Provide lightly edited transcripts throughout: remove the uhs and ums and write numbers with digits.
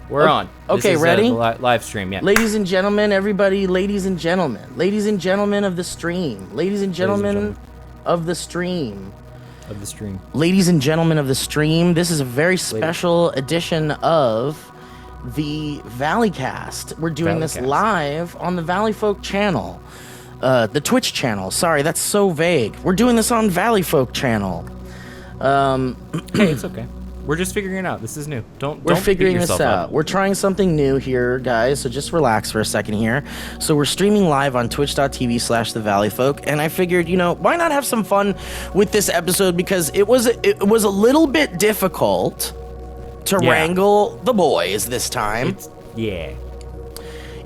We're on. Okay, this is, ready? Live stream, yeah. Ladies and gentlemen, everybody, ladies and gentlemen of the stream, ladies and gentlemen of the stream. Ladies and gentlemen of the stream, this is a very special edition of the Valleycast. We're doing this live on the Valleyfolk channel. The Twitch channel. Sorry, that's so vague. We're doing this on Valleyfolk channel. Hey, it's okay. We're just figuring it out. This is new. We're figuring this out. Up. We're trying something new here, guys, so just relax for a second here. So we're streaming live on twitch.tv/thevalleyfolk, and I figured, why not have some fun with this episode, because it was a little bit difficult to wrangle the boys this time.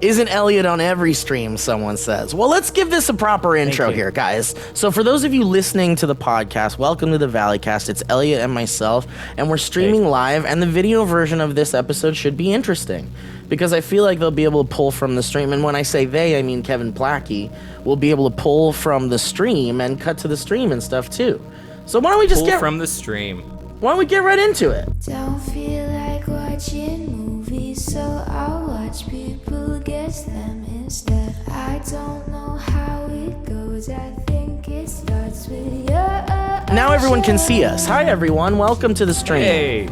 Isn't Elliott on every stream, someone says. Well, let's give this a proper intro here, guys. So for those of you listening to the podcast, welcome to the Valleycast. It's Elliott and myself, and we're streaming live, and the video version of this episode should be interesting, because I feel like they'll be able to pull from the stream, and when I say they, I mean Kevin Plachy will be able to pull from the stream and cut to the stream and stuff, too. So why don't we just pull from the stream. Why don't we get right into it? Don't feel like watching movies, so I'll watch people guess them instead. I don't know how it goes, I think it starts with you. Now everyone can see us. Hi everyone, welcome to the stream. Hey.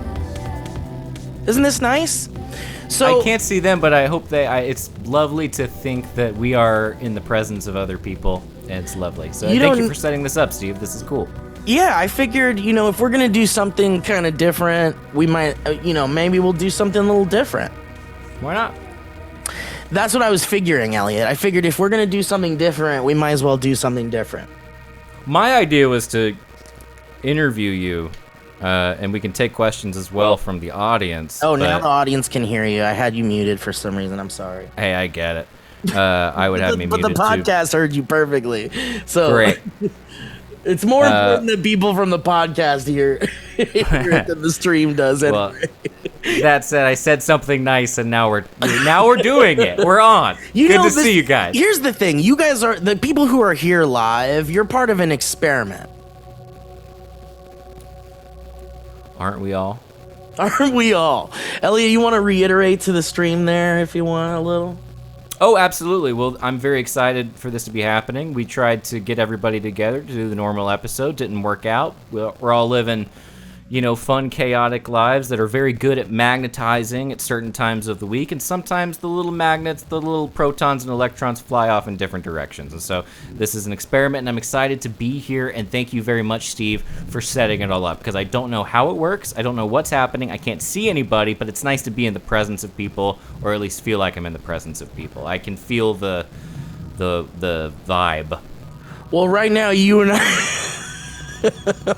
Isn't this nice? So I can't see them, but I hope it's lovely to think that we are in the presence of other people, and it's lovely. So thank you for setting this up, Steve. This is cool. Yeah, I figured, if we're going to do something kind of different, we might, maybe we'll do something a little different. Why not? That's what I was figuring, Elliott. I figured if we're going to do something different, we might as well do something different. My idea was to interview you, and we can take questions as well from the audience. Oh, now the audience can hear you. I had you muted for some reason. I'm sorry. Hey, I get it. I would have me muted, but the podcast heard you perfectly. So great. It's more important that people from the podcast hear it than the stream does anyway. Well, that said, I said something nice, and now we're doing it. We're on. Good to see you guys. Here's the thing: you guys are the people who are here live. You're part of an experiment. Aren't we all? Aren't we all? Elliott, you want to reiterate to the stream there if you want a little? Oh, absolutely. Well, I'm very excited for this to be happening. We tried to get everybody together to do the normal episode. Didn't work out. We're all living, fun, chaotic lives that are very good at magnetizing at certain times of the week. And sometimes the little magnets, the little protons and electrons fly off in different directions. And so this is an experiment, and I'm excited to be here. And thank you very much, Steve, for setting it all up, because I don't know how it works. I don't know what's happening. I can't see anybody, but it's nice to be in the presence of people, or at least feel like I'm in the presence of people. I can feel the vibe. Well, right now, you and I...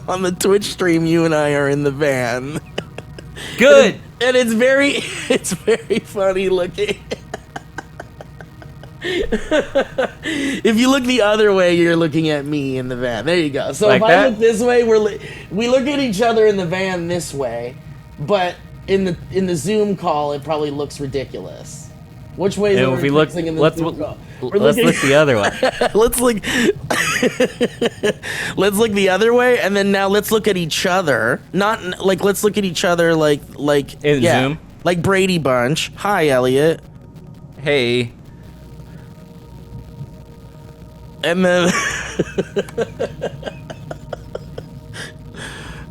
on the Twitch stream, you and I are in the van. Good. And it's very funny looking. If you look the other way, you're looking at me in the van. There you go. So like if that? I look this way, we look at each other in the van this way, but in the Zoom call, it probably looks ridiculous. Which way is if we look? Let's look the other way. let's look the other way, and then now let's look at each other. Not like let's look at each other like in Zoom, like Brady Bunch. Hi, Elliott. Hey. And then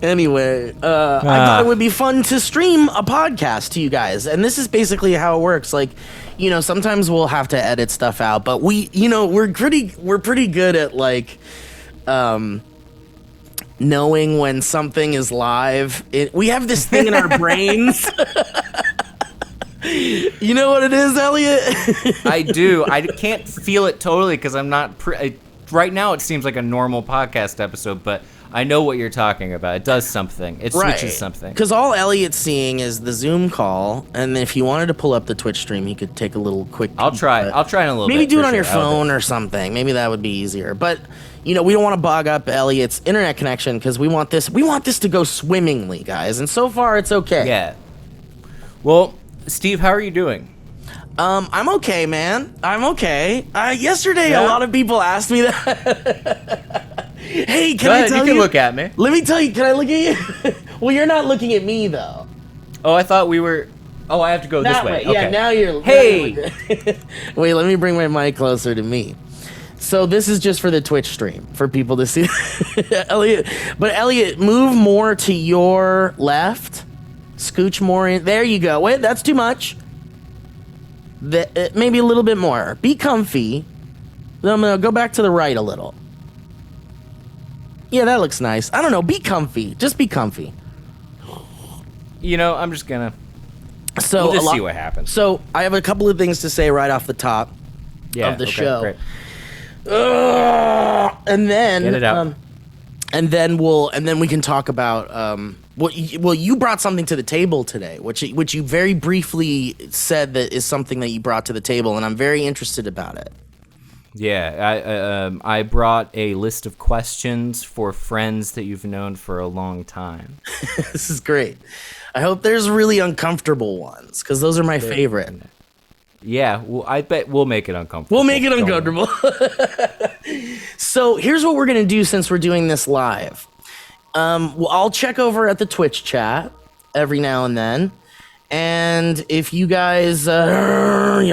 anyway, I thought it would be fun to stream a podcast to you guys, and this is basically how it works. Like, sometimes we'll have to edit stuff out, but we're pretty good at knowing when something is live. We have this thing in our brains. You know what it is, Elliott? I do. I can't feel it totally because I'm not. Right now, it seems like a normal podcast episode, but I know what you're talking about. It does something. It switches something. Because all Elliott's seeing is the Zoom call, and if he wanted to pull up the Twitch stream, he could take a little quick. I'll try in a little bit. Maybe do it on your phone or something. Maybe that would be easier. But we don't want to bog up Elliott's internet connection because we want this to go swimmingly, guys. And so far, it's okay. Yeah. Well, Steve, how are you doing? I'm okay, man. I'm okay. Yesterday, a lot of people asked me that. Hey, can I tell you? You can look at me. Let me tell you. Can I look at you? Well, you're not looking at me though. Oh, I thought we were. Oh, I have to go this way. Okay. Yeah, now you're... Hey! Wait, let me bring my mic closer to me. So this is just for the Twitch stream, for people to see. Elliott, but Elliott, move more to your left. Scooch more in. There you go. Wait, that's too much. Maybe a little bit more. Be comfy. Then I'm gonna go back to the right a little. Yeah, that looks nice. I don't know. Be comfy. Just be comfy. You know, I'm just gonna... So we'll just see what happens. So I have a couple of things to say right off the top of the show. Great. And then get it out. And then we can talk about well, you brought something to the table today, which you very briefly said that is something that you brought to the table, and I'm very interested about it. Yeah, I brought a list of questions for friends that you've known for a long time. This is great. I hope there's really uncomfortable ones, because those are my favorite. Yeah, well, I bet we'll make it uncomfortable. We'll make it uncomfortable. So here's what we're going to do since we're doing this live. I'll check over at the Twitch chat every now and then. And if you guys want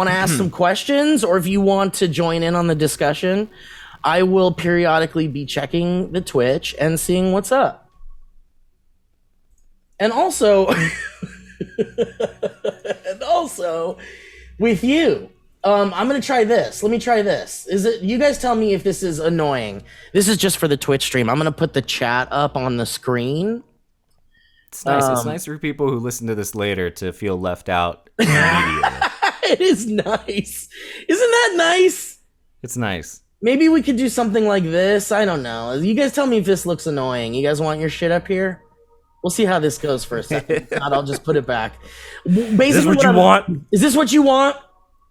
to ask some questions, or if you want to join in on the discussion, I will periodically be checking the Twitch and seeing what's up. And also, with you, I'm gonna try this. Let me try this. You guys tell me if this is annoying. This is just for the Twitch stream. I'm gonna put the chat up on the screen. It's nice. It's nice for people who listen to this later to feel left out immediately. It is nice. Isn't that nice? It's nice. Maybe we could do something like this. I don't know. You guys tell me if this looks annoying. You guys want your shit up here? We'll see how this goes for a second. If not, I'll just put it back. Basically, is this what you want? Is this what you want?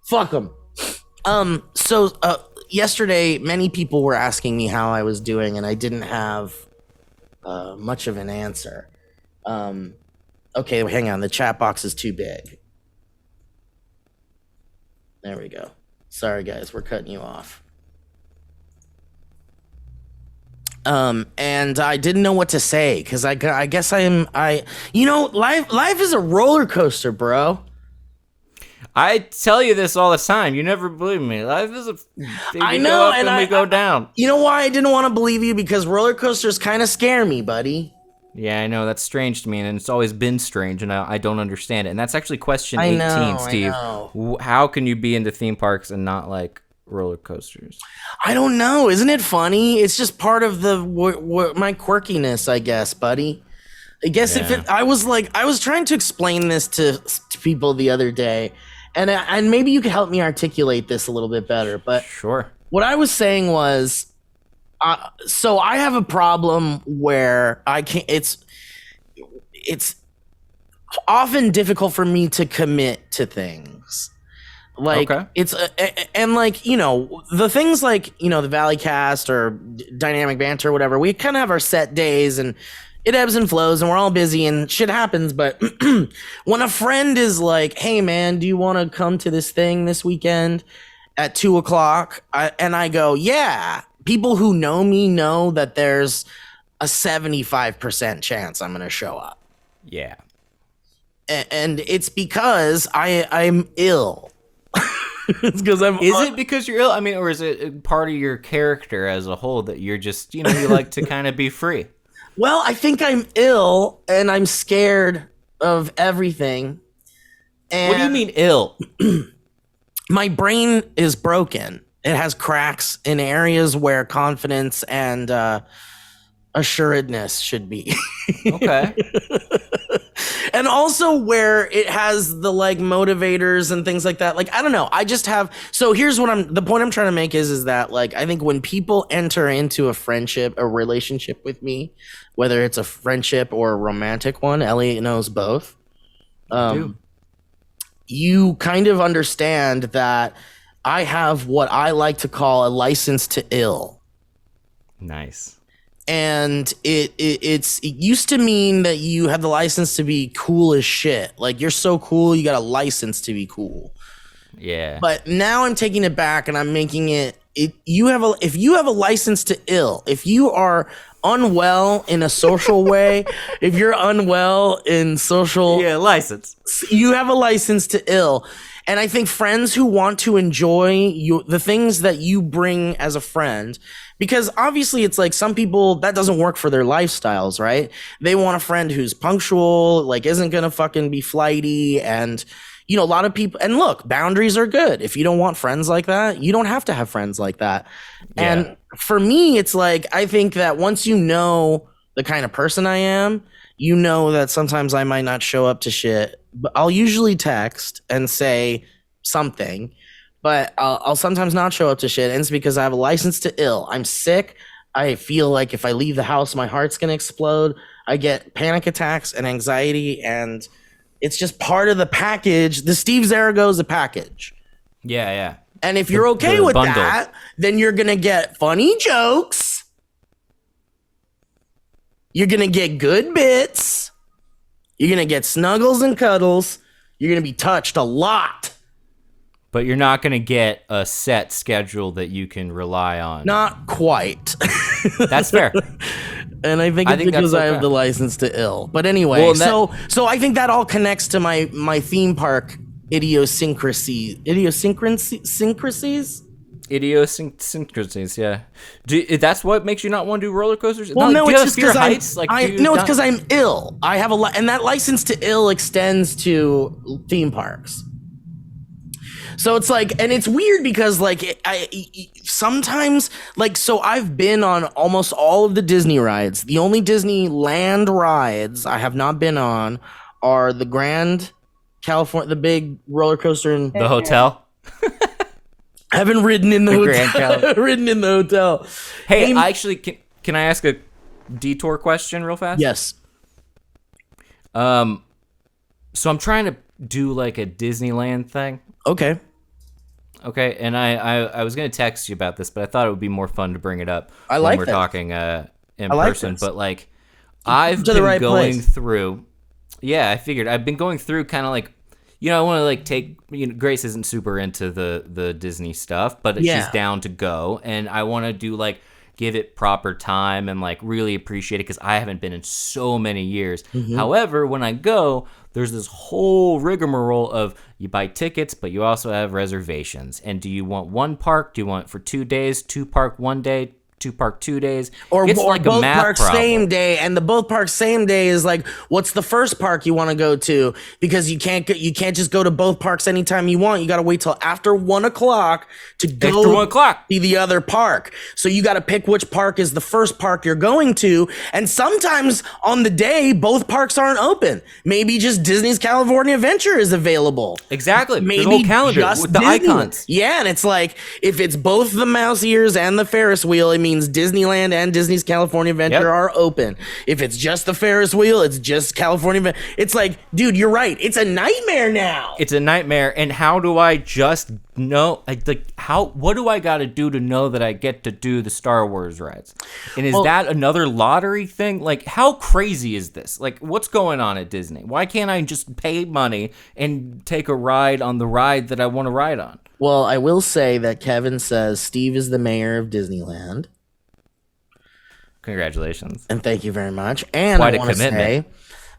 Fuck them. So yesterday, many people were asking me how I was doing, and I didn't have much of an answer. Okay, hang on. The chat box is too big. There we go. Sorry, guys. We're cutting you off. And I didn't know what to say, because I guess life is a roller coaster, bro. I tell you this all the time. You never believe me. Life is I know, and we go down. You know why I didn't want to believe you? Because roller coasters kind of scare me, buddy. Yeah, I know. That's strange to me, and it's always been strange, and I don't understand it. And that's actually question 18, Steve. I know. How can you be into theme parks and not like roller coasters? I don't know. Isn't it funny? It's just part of my quirkiness, I guess, buddy. I guess I was trying to explain this to people the other day, and maybe you could help me articulate this a little bit better. But sure. What I was saying was, so I have a problem where I can't. It's often difficult for me to commit to things. Like, okay. It's and like, you know, the things like, you know, the Valleycast or Dynamic Banter or whatever, we kind of have our set days and it ebbs and flows and we're all busy and shit happens. But when a friend is like, hey man, do you want to come to this thing this weekend at 2:00? And I go, yeah. People who know me know that there's a 75% chance I'm going to show up. Yeah. And it's because I'm ill. It's because Is it because you're ill? I mean, or is it part of your character as a whole that you're just, you know, you like to kind of be free? Well, I think I'm ill and I'm scared of everything. And what do you mean ill? My brain is broken. It has cracks in areas where confidence and assuredness should be. Okay. And also where it has the like motivators and things like that. Like, I don't know. I just have, so here's what the point I'm trying to make is that like, I think when people enter into a friendship, a relationship with me, whether it's a friendship or a romantic one, Elliott knows both. You kind of understand that I have what I like to call a license to ill. Nice. And it used to mean that you had the license to be cool as shit. Like, you're so cool, you got a license to be cool. Yeah. But now I'm taking it back and I'm making it if you have a license to ill, if you are unwell in a social way, if you're unwell in social, license. You have a license to ill. And I think friends who want to enjoy the things that you bring as a friend, because obviously it's like some people that doesn't work for their lifestyles, right? They want a friend who's punctual, like isn't gonna fucking be flighty, and a lot of people. And look, boundaries are good. If you don't want friends like that, you don't have to have friends like that. Yeah. And for me, it's like I think that once you know the kind of person I am, you know that sometimes I might not show up to shit, but I'll usually text and say something, but I'll sometimes not show up to shit. And it's because I have a license to ill. I'm sick. I feel like if I leave the house, my heart's going to explode. I get panic attacks and anxiety, and it's just part of the package. The Steve Zaragoza package. Yeah. And if you're okay with that, then you're going to get funny jokes. You're going to get good bits. You're going to get snuggles and cuddles. You're going to be touched a lot. But you're not going to get a set schedule that you can rely on. Not quite. That's fair. And I think it's because I have the license to ill. But anyway, so I think that all connects to my theme park idiosyncrasies. Idiosyncrasies, yeah. That's what makes you not want to do roller coasters? Well, no, it's just because it's because I'm ill. I have and that license to ill extends to theme parks. So it's like, and it's weird because like I sometimes like, so I've been on almost all of the Disney rides. The only Disneyland rides I have not been on are the Grand California, the big roller coaster in the hotel. I haven't ridden in the hotel. Ridden in the hotel. Hey, I actually can I ask a detour question real fast? Yes. So I'm trying to do like a Disneyland thing. Okay, and I was gonna text you about this, but I thought it would be more fun to bring it up when we're talking in person. But like, I've been going through. Yeah, I figured I've been going through kind of like. I want to like take. Grace isn't super into the Disney stuff, but she's down to go, and I want to do like give it proper time and like really appreciate it because I haven't been in so many years. Mm-hmm. However, when I go, there's this whole rigmarole of you buy tickets, but you also have reservations. And do you want one park? Do you want for 2 days? 2 park 1 day? 2 park 2 days, or like both parks same day, and the both parks same day is like, what's the first park you want to go to? Because you can't just go to both parks anytime you want. You got to wait till after 1 o'clock to go after 1 o'clock see the other park. So you got to pick which park is the first park you're going to, and sometimes on the day both parks aren't open. Maybe just Disney's California Adventure is available. Exactly, maybe the whole calendar with the icons. Yeah, and it's like if it's both the mouse ears and the Ferris wheel, it means Disneyland and Disney's California Adventure are open. If it's just the Ferris wheel, it's just California Adventure. It's like, dude, you're right. It's a nightmare now. It's a nightmare. And how do I just know? What do I got to do to know that I get to do the Star Wars rides? And is that another lottery thing? Like, how crazy is this? Like, what's going on at Disney? Why can't I just pay money and take a ride on the ride that I want to ride on? Well, I will say that Kevin says Steve is the mayor of Disneyland. Congratulations. And thank you very much. And I want to say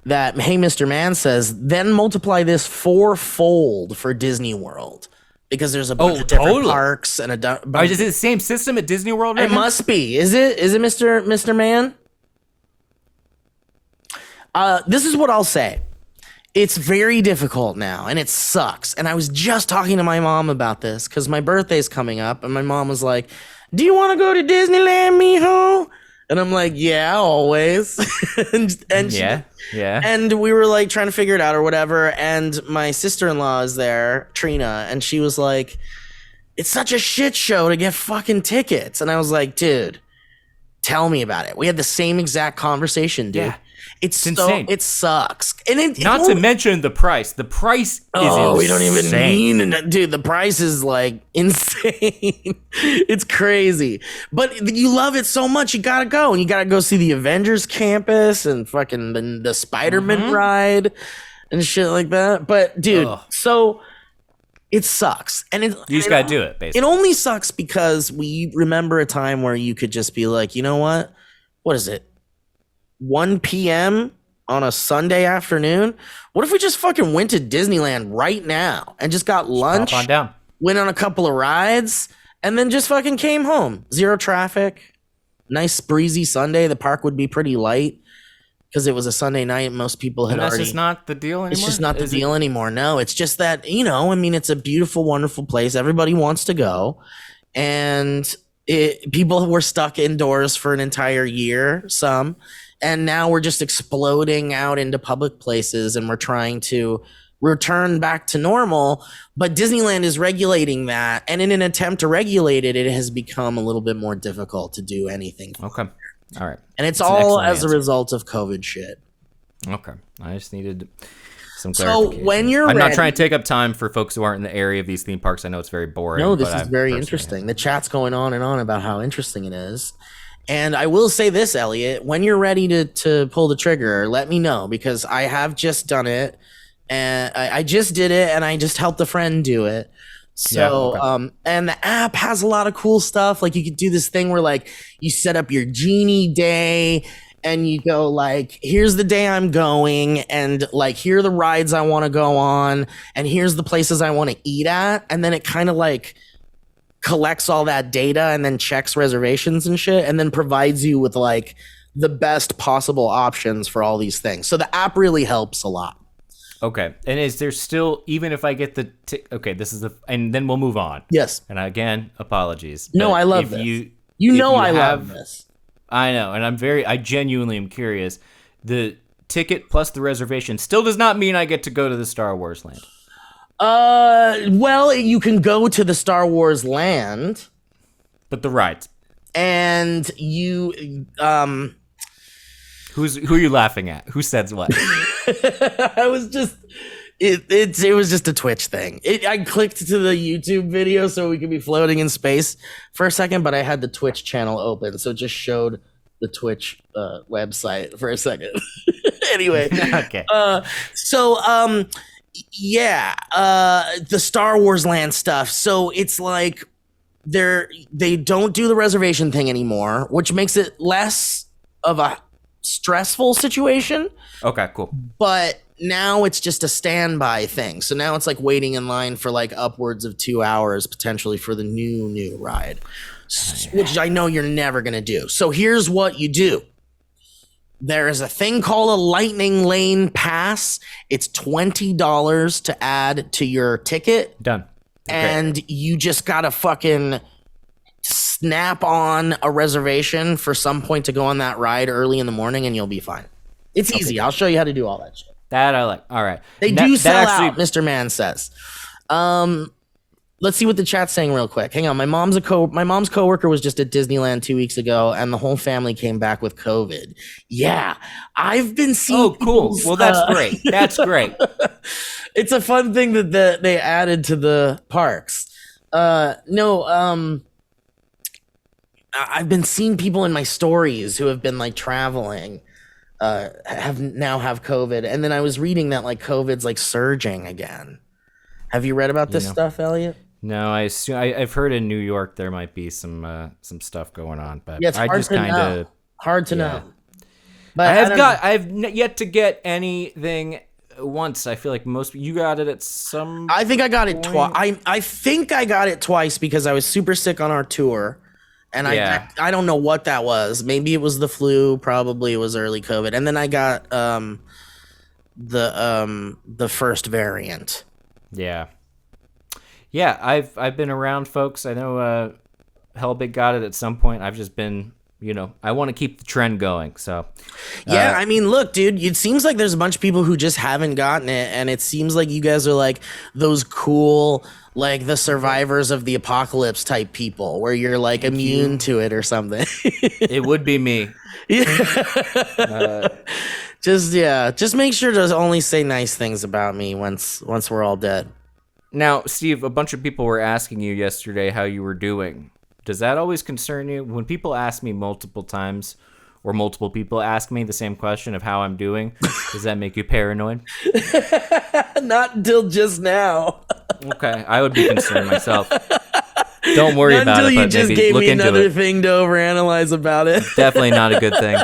that, hey, Mr. Man says, then multiply this 4-fold for Disney World. Because there's a bunch of different parks and is it the same system at Disney World right now? It must be. Is it, Mr. Man? This is what I'll say. It's very difficult now, and it sucks. And I was just talking to my mom about this because my birthday's coming up, and my mom was like, do you want to go to Disneyland, mijo? And I'm like, yeah, always. and yeah. And we were like trying to figure it out or whatever. And my sister-in-law is there, Trina, and she was like, it's such a shit show to get fucking tickets. And I was like, dude, tell me about it. We had the same exact conversation, dude. Yeah. It's insane. It sucks. And not to mention the price. The price is insane. We don't even mean, dude, the price is like insane. It's crazy. But you love it so much, you gotta go. And you gotta go see the Avengers campus and fucking the Spider-Man ride and shit like that. But dude, so it sucks. And you just got to do it, basically. It only sucks because we remember a time where you could just be like, you know what? What is it? 1 p.m. on a Sunday afternoon? What if we just fucking went to Disneyland right now and just got lunch, hop on down, went on a couple of rides, and then just fucking came home? Zero traffic. Nice breezy Sunday. The park would be pretty light because it was a Sunday night. Most people had already. That's just not the deal anymore? It's just not the deal anymore. No, it's just that, I mean, it's a beautiful, wonderful place. Everybody wants to go. And people were stuck indoors for an entire year, some. And now we're just exploding out into public places and we're trying to return back to normal. But Disneyland is regulating that. And in an attempt to regulate it, it has become a little bit more difficult to do anything. Okay. All right. And it's all as a result of COVID shit. Okay. I just needed some clarification. So when you're I'm not trying to take up time for folks who aren't in the area of these theme parks. I know it's very boring. No, this is very interesting. The chat's going on and on about how interesting it is. And I will say this, Elliott, when you're ready to pull the trigger, let me know, because I have just done it. And I just did it, and I just helped a friend do it. So, yeah, okay. And the app has a lot of cool stuff. Like, you could do this thing where, like, you set up your genie day, and you go, like, here's the day I'm going, and, like, here are the rides I want to go on, and here's the places I want to eat at. And then it kind of, like, collects all that data and then checks reservations and shit, and then provides you with, like, the best possible options for all these things. So the app really helps a lot. Okay. And is there still, even if I get the okay, this is and then we'll move on. Yes. And again, apologies. No, I love this. I love this. I know. And I genuinely am curious. The ticket plus the reservation still does not mean I get to go to the Star Wars land. Well, you can go to the Star Wars land. But the rides. And you, Who are you laughing at? Who says what? I was just it was just a Twitch thing. I clicked to the YouTube video so we could be floating in space for a second, but I had the Twitch channel open, so it just showed the Twitch website for a second. Anyway, okay. The Star Wars land stuff. So it's like they don't do the reservation thing anymore, which makes it less of a stressful situation. Okay, cool. But now it's just a standby thing. So now it's like waiting in line for like upwards of 2 hours potentially for the new ride, which I know you're never going to do. So here's what you do. There is a thing called a Lightning Lane Pass. It's $20 to add to your ticket. Done. And you just got to fucking snap on a reservation for some point to go on that ride early in the morning, and you'll be fine. It's easy. I'll show you how to do all that shit. That I like. All right. They do sell out, Mr. Man says. Let's see what the chat's saying real quick. Hang on. My mom's coworker was just at Disneyland 2 weeks ago, and the whole family came back with COVID. Yeah. I've been seeing. Oh, cool. Well, that's great. That's great. It's a fun thing that they added to the parks. I've been seeing people in my stories who have been like traveling have COVID, and then I was reading that like COVID's like surging again. Have you read about this stuff, Elliott? No, I've heard in New York there might be some stuff going on, but yeah, it's hard to know. But I've yet to get anything once. I feel like most you got it at some. I think I got it twice. I think I got it twice because I was super sick on our tour. And I don't know what that was. Maybe it was the flu. Probably it was early COVID. And then I got the first variant. Yeah. I've been around, folks. I know Hellbig got it at some point. I've just been, I want to keep the trend going. So yeah, I mean, look, dude, it seems like there's a bunch of people who just haven't gotten it, and it seems like you guys are like those cool, like the survivors of the apocalypse type people where you're like immune to it or something. It would be me. Just make sure to only say nice things about me once we're all dead. Now, Steve, a bunch of people were asking you yesterday how you were doing. Does that always concern you? When people ask me multiple times, or multiple people ask me the same question of how I'm doing, does that make you paranoid? Not until just now. Okay, I would be concerned myself. Don't worry Not about until it, you but just maybe gave look me into another it. thing to overanalyze about it. Definitely not a good thing.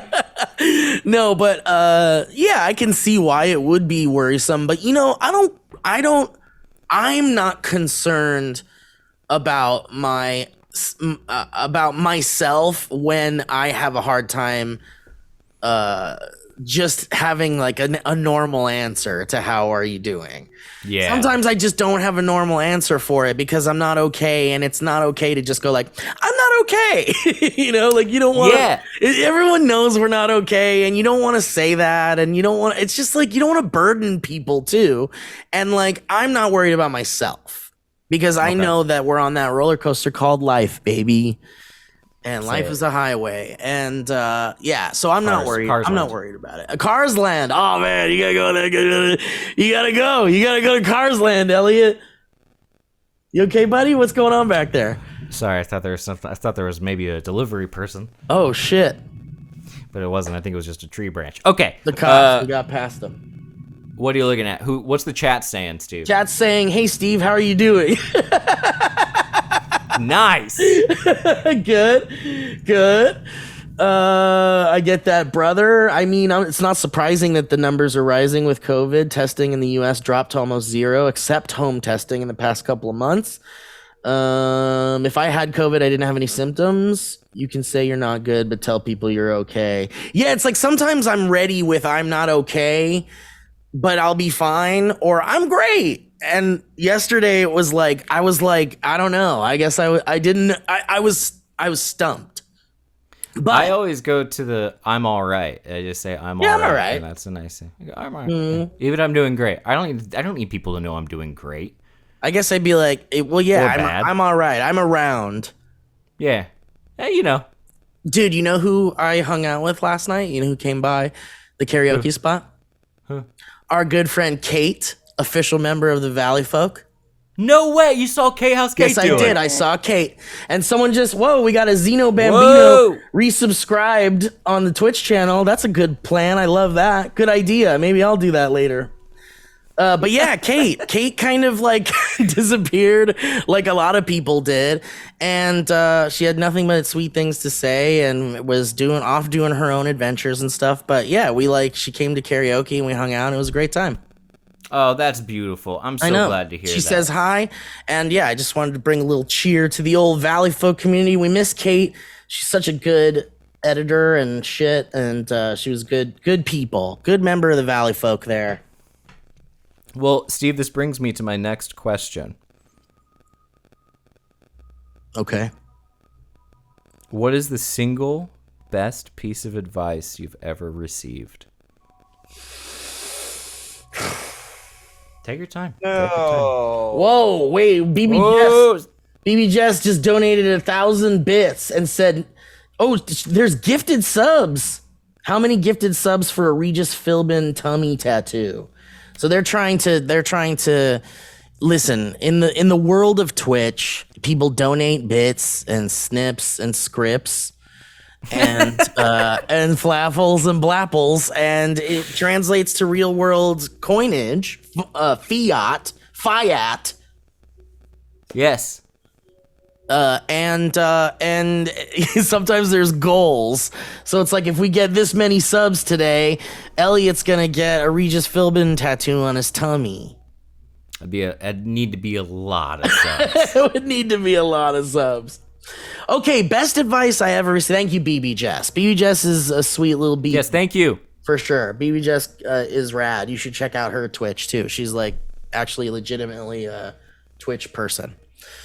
No, but yeah, I can see why it would be worrisome. But I'm not concerned about about myself when I have a hard time just having like a normal answer to how are you doing. Yeah. Sometimes I just don't have a normal answer for it because I'm not okay, and it's not okay to just go like, I'm not okay. You know, like you don't want everyone knows we're not okay, and you don't want to say that, and you don't want it's just like you don't want to burden people too. And like I'm not worried about myself because I know that we're on that roller coaster called life, baby. And life is a highway, and yeah, so I'm not worried. I'm not worried about it. A Cars Land. Oh man, you gotta go there. You gotta go to Cars Land, Elliott. You okay, buddy? What's going on back there? Sorry, I thought there was something. I thought there was maybe a delivery person, Oh shit, but it wasn't. I think it was just a tree branch. Okay. the cops. We got past them. What are you looking at? What's the chat saying, Steve? Chat's saying, "Hey Steve, how are you doing?" Nice. Good. I get that, brother. I mean, it's not surprising that the numbers are rising with COVID. Testing in the U.S. dropped to almost zero, except home testing in the past couple of months. If I had COVID, I didn't have any symptoms. You can say you're not good, but tell people you're okay. Yeah, it's like sometimes I'm ready with I'm not okay, but I'll be fine, or I'm great. And yesterday it was like I was like, I don't know. I guess I was stumped. But I always go to the I'm all right. I just say I'm all right. I'm all right. And that's a nice thing. I go, I'm all right. Even if I'm doing great. I don't need people to know I'm doing great. I guess I'd be like, I'm all right. I'm around. Yeah. Hey, you know. Dude, you know who I hung out with last night? You know who came by the karaoke spot? Our good friend Kate, official member of the Valleyfolk. No way! You saw K-House Kate Yes, I do it. did. I saw Kate. And someone just, we got a Zeno Bambino resubscribed on the Twitch channel. That's a good plan. I love that. Good idea. Maybe I'll do that later. But yeah, Kate kind of like disappeared like a lot of people did. And she had nothing but sweet things to say and was doing her own adventures and stuff. But yeah, she came to karaoke and we hung out and it was a great time. Oh, that's beautiful. I'm so glad to hear that. She says hi. And yeah, I just wanted to bring a little cheer to the old Valleyfolk community. We miss Kate. She's such a good editor and shit. And she was good people. Good member of the Valleyfolk there. Well, Steve, this brings me to my next question. Okay. What is the single best piece of advice you've ever received? Take your time. Whoa, wait, BB Jess just donated 1,000 bits and said, "Oh, there's gifted subs. How many gifted subs for a Regis Philbin tummy tattoo?" So they're trying to listen in the world of Twitch. People donate bits and snips and scripts and and flaffles and blapples, and it translates to real world coinage, fiat. Yes. And sometimes there's goals. So it's like if we get this many subs today, Elliott's gonna get a Regis Philbin tattoo on his tummy. It'd need to be a lot of subs. It would need to be a lot of subs. Okay, best advice I ever received. Thank you, BB Jess. BB Jess is a sweet little beat. Yes, thank you. For sure. BB Jess is rad. You should check out her Twitch too. She's like actually legitimately a Twitch person.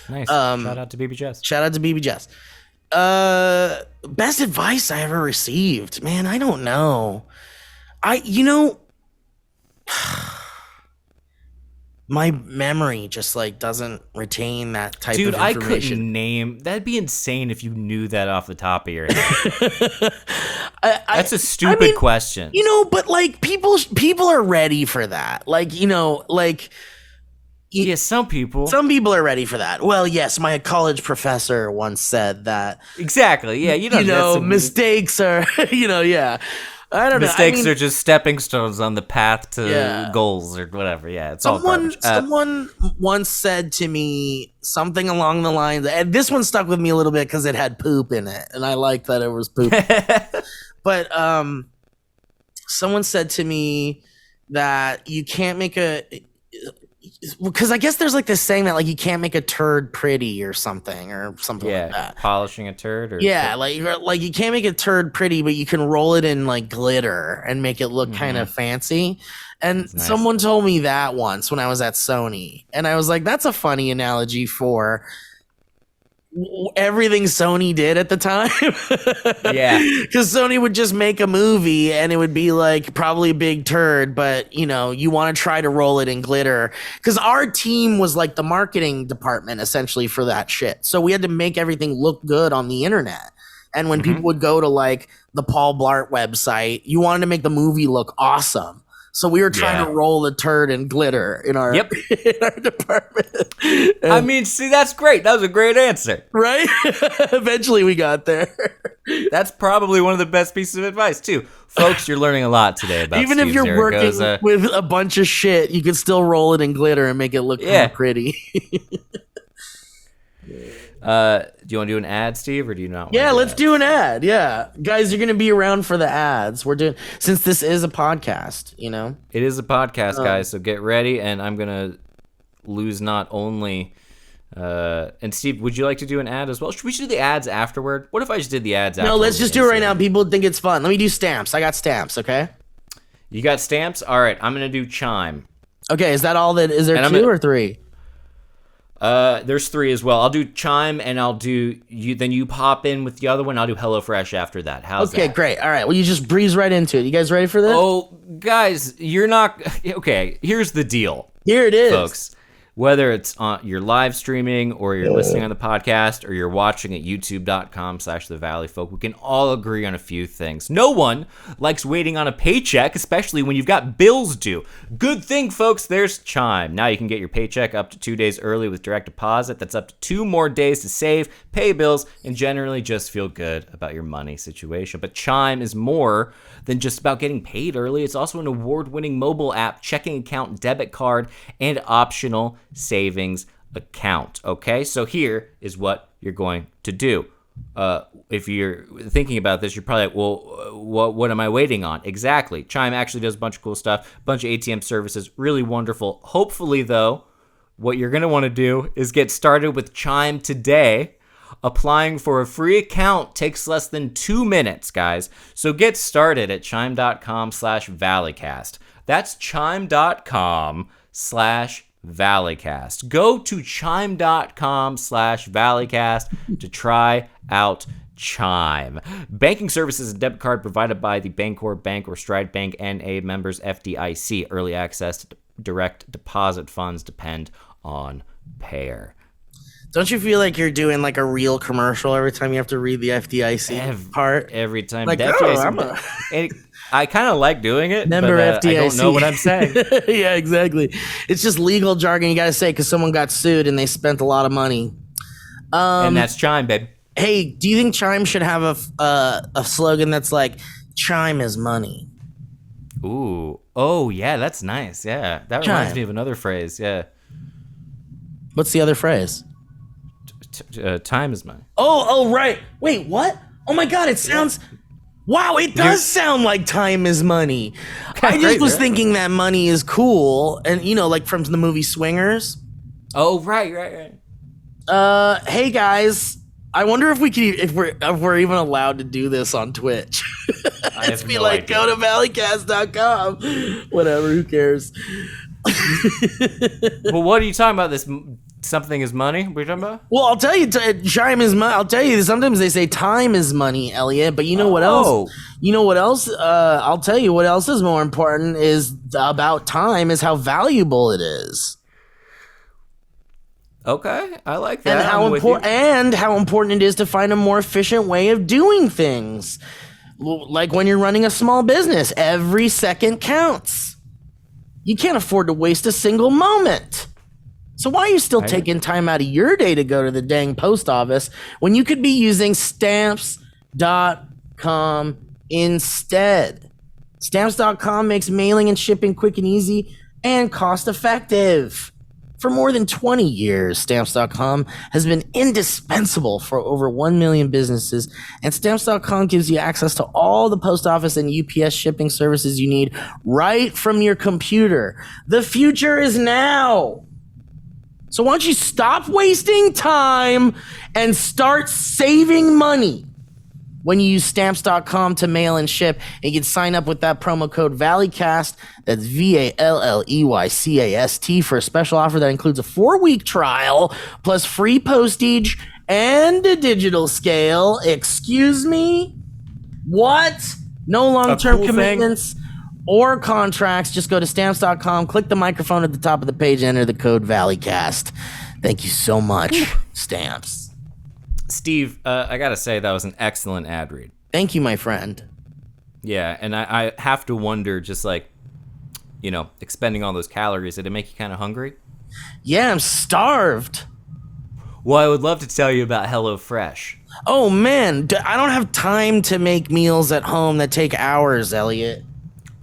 Nice. Shout out to BB Jess. Shout out to BB Jess. Best advice I ever received. Man, I don't know. My memory just like doesn't retain that type of information. Dude, I couldn't name. That'd be insane if you knew that off the top of your head. That's a stupid question. But like people are ready for that. Yeah, some people. Some people are ready for that. Well, yes, my college professor once said that. Exactly. Yeah, you know, mistakes are, yeah. I don't know. Mistakes are just stepping stones on the path to goals or whatever. Yeah, it's all garbage. Someone once said to me something along the lines, and this one stuck with me a little bit because it had poop in it, and I liked that it was poop. But someone said to me that you can't make because I guess there's like this saying that like you can't make a turd pretty or something like that. Polishing a turd or like you can't make a turd pretty, but you can roll it in like glitter and make it look kind of fancy. And someone told me that once when I was at Sony, and I was like, that's a funny analogy for everything Sony did at the time. Because Sony would just make a movie and it would be like probably a big turd, but you know, you want to try to roll it in glitter. Because our team was like the marketing department essentially for that shit. So we had to make everything look good on the internet. And when people would go to like the Paul Blart website, you wanted to make the movie look awesome. So we were trying to roll the turd in glitter in our, in our department. And, I mean, see, that's great. That was a great answer. Right? Eventually we got there. That's probably one of the best pieces of advice, too. Folks, you're learning a lot today about Even Steve if you're Zaragoza. working with a bunch of shit, you can still roll it in glitter and make it look more pretty. Do you want to do an ad, Steve, or do you not? Let's do an ad. Yeah, guys, you're gonna be around for the ads. We're doing, since this is a podcast, you know. It is a podcast, guys. So get ready, and I'm gonna lose not only. And Steve, would you like to do an ad as well? Should we do the ads afterward? What if I just did the ads? No, let's just do it right now. People think it's fun. Let me do stamps. I got stamps. Okay. You got stamps. All right. I'm gonna do chime. Okay. Is that all that? Is there two or three? There's three as well. I'll do chime, and I'll do you. Then you pop in with the other one. I'll do HelloFresh after that. How's that? Okay, great. All right. Well, you just breeze right into it. You guys ready for this? Oh, guys, you're not okay. Here's the deal. Here it is, folks. Whether it's on you're live streaming or you're listening on the podcast or you're watching at youtube.com/the Valleyfolk, we can all agree on a few things. No one likes waiting on a paycheck, especially when you've got bills due. Good thing, folks, there's Chime. Now you can get your paycheck up to 2 days early with direct deposit. That's up to 2 more days to save, pay bills, and generally just feel good about your money situation. But Chime is more than just about getting paid early. It's also an award-winning mobile app, checking account, debit card, and optional savings account. Okay, so here is what you're going to do. If you're thinking about this, you're probably like, well, what am I waiting on? Exactly. Chime actually does a bunch of cool stuff, a bunch of ATM services, really wonderful. Hopefully, though, what you're going to want to do is get started with Chime today. Applying for a free account takes less than 2 minutes, guys. So get started at chime.com/Valleycast. That's chime.com/Valleycast. Go to chime.com/Valleycast to try out Chime. Banking services and debit card provided by the Bancorp Bank or Stride Bank N.A. members FDIC. Early access to direct deposit funds depend on payer. Don't you feel like you're doing like a real commercial every time you have to read the FDIC part? Every time. Like, I kind of like doing it, Member but FDIC. I don't know what I'm saying. Yeah, exactly. It's just legal jargon you got to say because someone got sued and they spent a lot of money. And that's Chime, babe. Hey, do you think Chime should have a slogan that's like, Chime is money? Ooh. Oh, yeah, that's nice. Yeah. That reminds me of another phrase. Yeah. What's the other phrase? Time is money. Oh, right. Wait, what? Oh my God, it sounds... Wow, it does sound like time is money. I just was thinking that money is cool. And, you know, like from the movie Swingers. Oh, right. Hey, guys. I wonder if we can, if we're even allowed to do this on Twitch. Let's be like, go to valleycast.com. Whatever, who cares? Well, what are you talking about? This something is money? What are you talking about? Well, I'll tell you, Chime is money. I'll tell you, sometimes they say time is money, Elliott. But you know what else? You know what else? I'll tell you what else is more important is about time is how valuable it is. Okay, I like that. And how important it is to find a more efficient way of doing things. Like when you're running a small business, every second counts. You can't afford to waste a single moment. So why are you still taking time out of your day to go to the dang post office when you could be using stamps.com instead? Stamps.com makes mailing and shipping quick and easy and cost effective. For more than 20 years, Stamps.com has been indispensable for over 1 million businesses, and Stamps.com gives you access to all the post office and UPS shipping services you need right from your computer. The future is now. So why don't you stop wasting time and start saving money? When you use Stamps.com to mail and ship, and you can sign up with that promo code Valleycast, that's VALLEYCAST, for a special offer that includes a 4-week trial, plus free postage and a digital scale. Excuse me? What? No long-term commitments or contracts. Just go to Stamps.com, click the microphone at the top of the page, enter the code Valleycast. Thank you so much, Stamps. Steve, I gotta say that was an excellent ad read. Thank you, my friend. Yeah, and I have to wonder, just like, you know, expending all those calories, did it make you kind of hungry? Yeah, I'm starved. Well, I would love to tell you about HelloFresh. Oh, man, I don't have time to make meals at home that take hours, Elliott.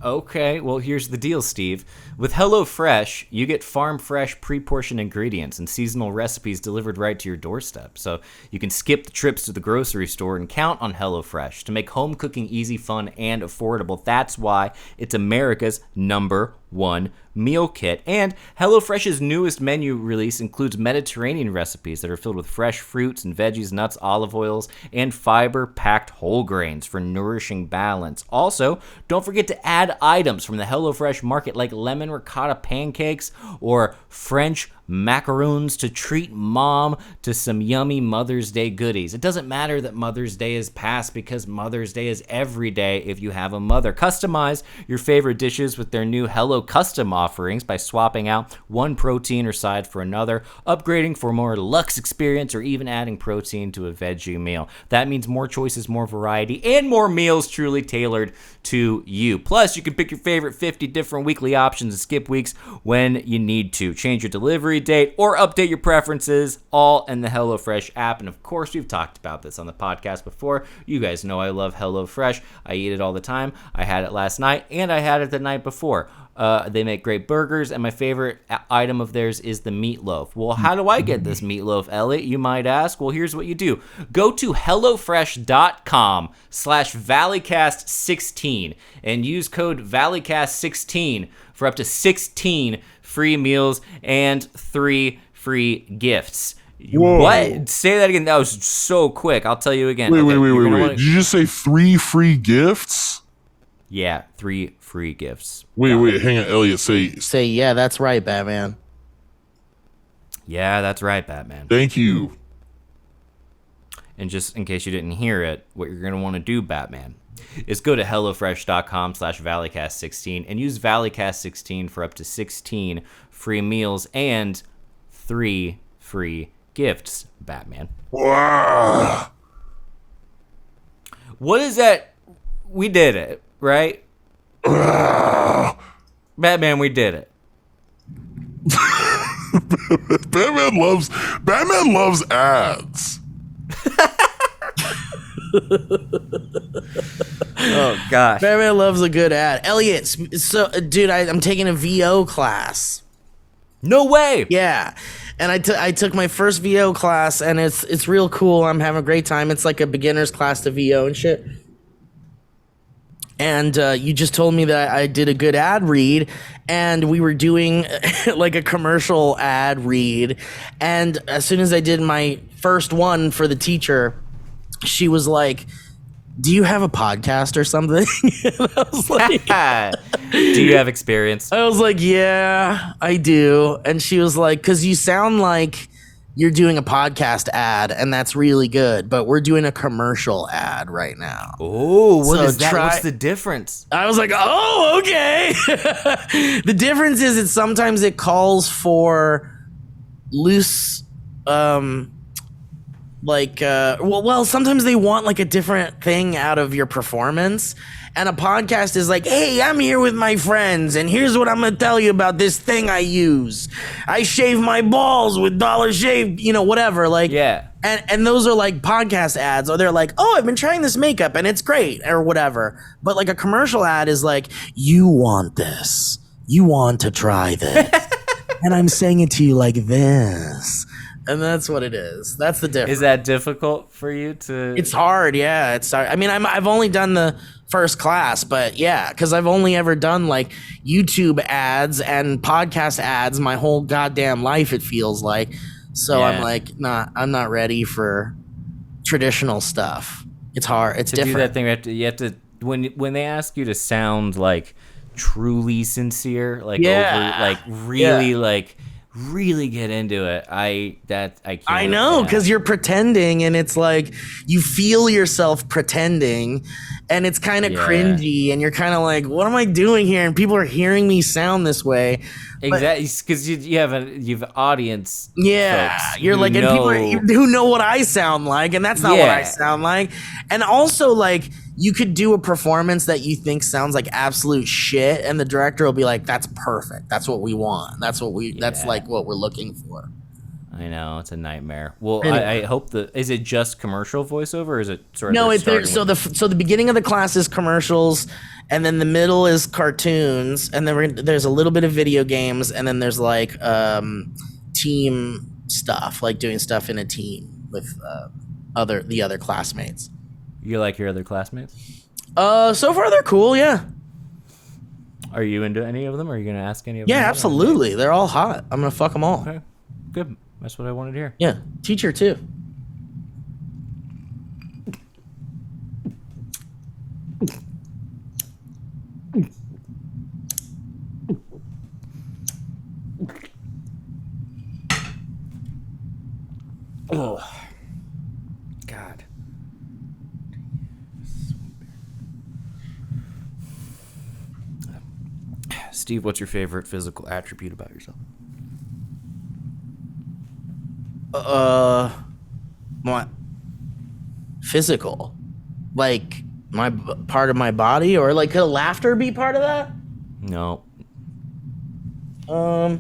Okay, well, here's the deal, Steve. With HelloFresh, you get farm-fresh, pre-portioned ingredients and seasonal recipes delivered right to your doorstep. So you can skip the trips to the grocery store and count on HelloFresh to make home cooking easy, fun, and affordable. That's why it's America's #1 meal kit. And HelloFresh's newest menu release includes Mediterranean recipes that are filled with fresh fruits and veggies, nuts, olive oils, and fiber-packed whole grains for nourishing balance. Also, don't forget to add items from the HelloFresh market like lemon ricotta pancakes or French macaroons to treat mom to some yummy Mother's Day goodies. It doesn't matter that Mother's Day is past, because Mother's Day is every day if you have a mother. Customize your favorite dishes with their new Hello Custom offerings by swapping out one protein or side for another, upgrading for a more luxe experience, or even adding protein to a veggie meal. That means more choices, more variety, and more meals truly tailored to you. Plus, you can pick your favorite 50 different weekly options and skip weeks when you need to. Change your delivery date or update your preferences, all in the HelloFresh app. And of course, we've talked about this on the podcast before. You guys know I love HelloFresh. I eat it all the time. I had it last night, and I had it the night before. They make great burgers, and my favorite item of theirs is the meatloaf. Well, how do I get this meatloaf, Elliott, you might ask? Well, here's what you do. Go to HelloFresh.com/Valleycast16 and use code Valleycast16 for up to 16 free meals and 3 free gifts. Whoa. What? Say that again. That was so quick. I'll tell you again. Wait. Wanna... Did you just say 3 free gifts? Yeah, 3 free gifts. Wait, hang on, Elliott. Say, yeah, that's right, Batman. Yeah, that's right, Batman. Thank you. And just in case you didn't hear it, what you're going to want to do, Batman, is go to HelloFresh.com/Valleycast16 and use Valleycast16 for up to 16 free meals and 3 free gifts, Batman. Wow. What is that? We did it, right? Batman, we did it. Batman loves ads. Oh gosh, Batman loves a good ad. Elliott, so dude, I'm taking a VO class. No way. Yeah, and I took my first VO class, and it's real cool. I'm having a great time. It's like a beginner's class to VO and shit. And you just told me that I did a good ad read, and we were doing like a commercial ad read. And as soon as I did my first one for the teacher, she was like, "Do you have a podcast or something?" And I was like, do you have experience? I was like, "Yeah, I do." And she was like, "'Cause you sound like you're doing a podcast ad, and that's really good, but we're doing a commercial ad right now." Oh, what So is that? What's the difference? I was like, "Oh, okay." The difference is that sometimes it calls for loose, sometimes they want like a different thing out of your performance. And a podcast is like, "Hey, I'm here with my friends, and here's what I'm gonna tell you about this thing I use. I shave my balls with Dollar Shave," whatever. Like, Yeah. And those are like podcast ads, or they're like, oh, I've been trying this makeup and it's great, or whatever. But like a commercial ad is like, you want this. You want to try this. And I'm saying it to you like this. And that's what it is. That's the difference. Is that difficult for you to? It's hard, yeah. It's hard. I mean, I've only done the first class, but yeah, because I've only ever done like YouTube ads and podcast ads my whole goddamn life, it feels like. So I'm like, nah, I'm not ready for traditional stuff. It's hard. It's different. To do that thing, you have to when they ask you to sound like truly sincere, like over, like really, like really get into it. I can't. I know, because you're pretending, and it's like you feel yourself pretending, and it's kind of cringy, and you're kind of like, what am I doing here? And people are hearing me sound this way. Exactly, because you have an audience. Yeah, you're like, and people who know what I sound like, and that's not what I sound like. And also, like, you could do a performance that you think sounds like absolute shit, and the director will be like, "That's perfect. That's what we want. That's what we. That's like what we're looking for." I know, it's a nightmare. Well, anyway. I hope is it just commercial voiceover, or is it sort of no? So the beginning of the class is commercials, and then the middle is cartoons, and then there's a little bit of video games, and then there's like team stuff, like doing stuff in a team with the other classmates. You like your other classmates? So far they're cool, yeah. Are you into any of them? Are you gonna ask any of them? Yeah, absolutely. They're all hot. I'm gonna fuck them all. Okay, good. That's what I wanted to hear. Yeah, teacher too. Oh, God. Steve, what's your favorite physical attribute about yourself? My physical, like my part of my body, or like could laughter be part of that? No. My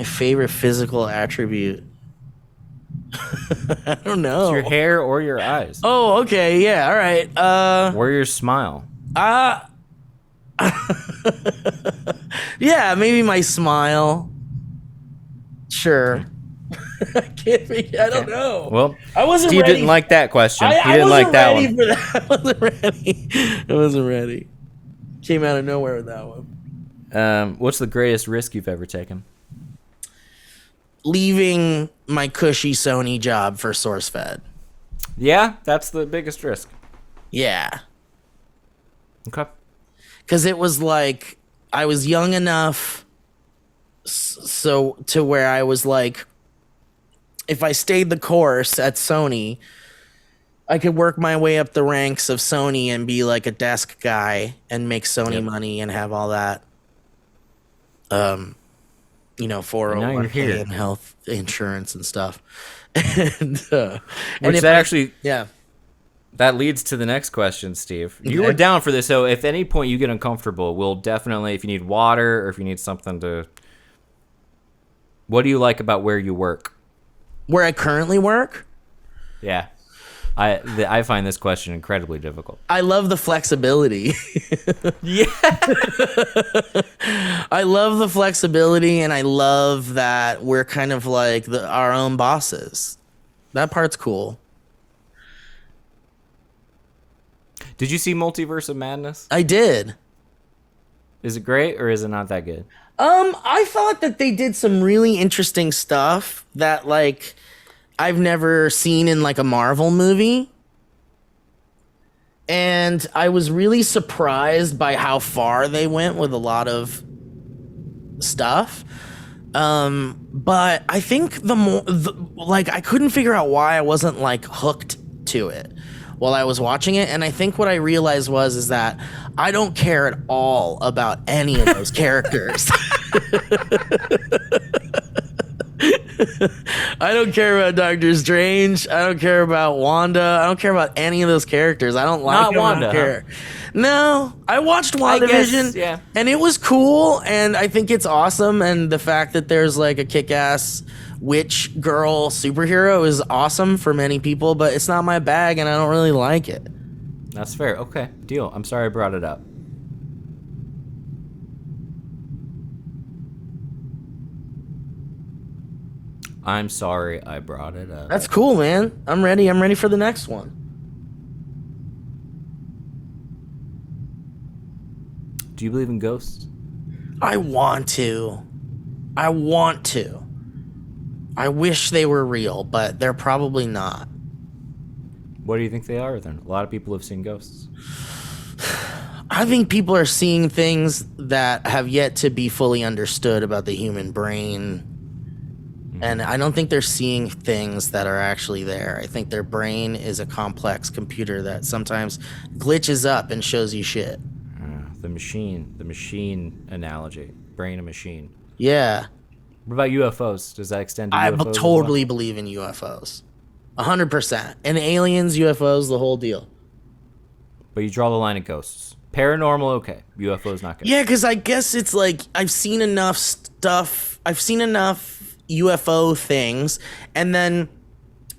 favorite physical attribute. I don't know. It's your hair or your eyes. Oh, okay, yeah, all right. Or your smile. Yeah, maybe my smile. Sure. I don't know. Well, I wasn't Steve ready. didn't like that question. He I didn't like that one. For that. I wasn't ready. Came out of nowhere with that one. What's the greatest risk you've ever taken? Leaving my cushy Sony job for Sourcefed. Yeah, that's the biggest risk. Yeah. Okay. Because it was like, I was young enough so to where I was like, if I stayed the course at Sony, I could work my way up the ranks of Sony and be like a desk guy and make Sony money and have all that, 401k and health insurance and stuff. That leads to the next question, Steve. You were down for this, so if at any point you get uncomfortable, we'll definitely, if you need water or if you need something to... What do you like about where you work? Where I currently work? Yeah. I find this question incredibly difficult. I love the flexibility. Yeah. I love the flexibility, and I love that we're kind of like our own bosses. That part's cool. Did you see Multiverse of Madness? I did. Is it great or is it not that good? I thought that they did some really interesting stuff that like I've never seen in like a Marvel movie. And I was really surprised by how far they went with a lot of stuff. But I think I couldn't figure out why I wasn't like hooked to it while I was watching it. And I think what I realized is that I don't care at all about any of those characters. I don't care about Doctor Strange. I don't care about Wanda. I don't care about any of those characters. I don't like Not them. Wanda, I don't care. No, I watched WandaVision, and it was cool, and I think it's awesome, and the fact that there's like a kick-ass witch girl superhero is awesome for many people, but it's not my bag and I don't really like it. That's fair. Okay, deal. I'm sorry I brought it up. I'm sorry I brought it up. That's cool, man. I'm ready. I'm ready for the next one. Do you believe in ghosts? I want to. I wish they were real, but they're probably not. What do you think they are then? A lot of people have seen ghosts. I think people are seeing things that have yet to be fully understood about the human brain. And I don't think they're seeing things that are actually there. I think their brain is a complex computer that sometimes glitches up and shows you shit. The machine analogy. Brain and machine. Yeah. What about UFOs? Does that extend to I UFOs? totally believe in UFOs. 100%. And aliens, UFOs, the whole deal. But you draw the line at ghosts. Paranormal, okay. UFOs, not good. Yeah, because I guess it's like I've seen enough stuff. I've seen enough UFO things. And then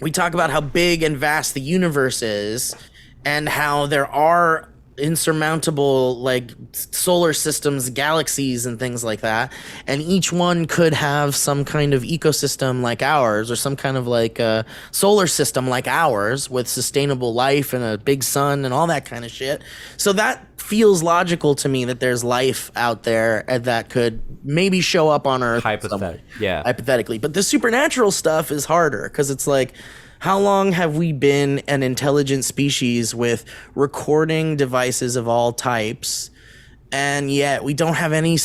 we talk about how big and vast the universe is and how there are insurmountable like solar systems, galaxies and things like that, and each one could have some kind of ecosystem like ours, or some kind of like a solar system like ours with sustainable life and a big sun and all that kind of shit. So that feels logical to me, that there's life out there that could maybe show up on Earth hypothetically. But the supernatural stuff is harder because it's like, how long have we been an intelligent species with recording devices of all types, and yet we don't have any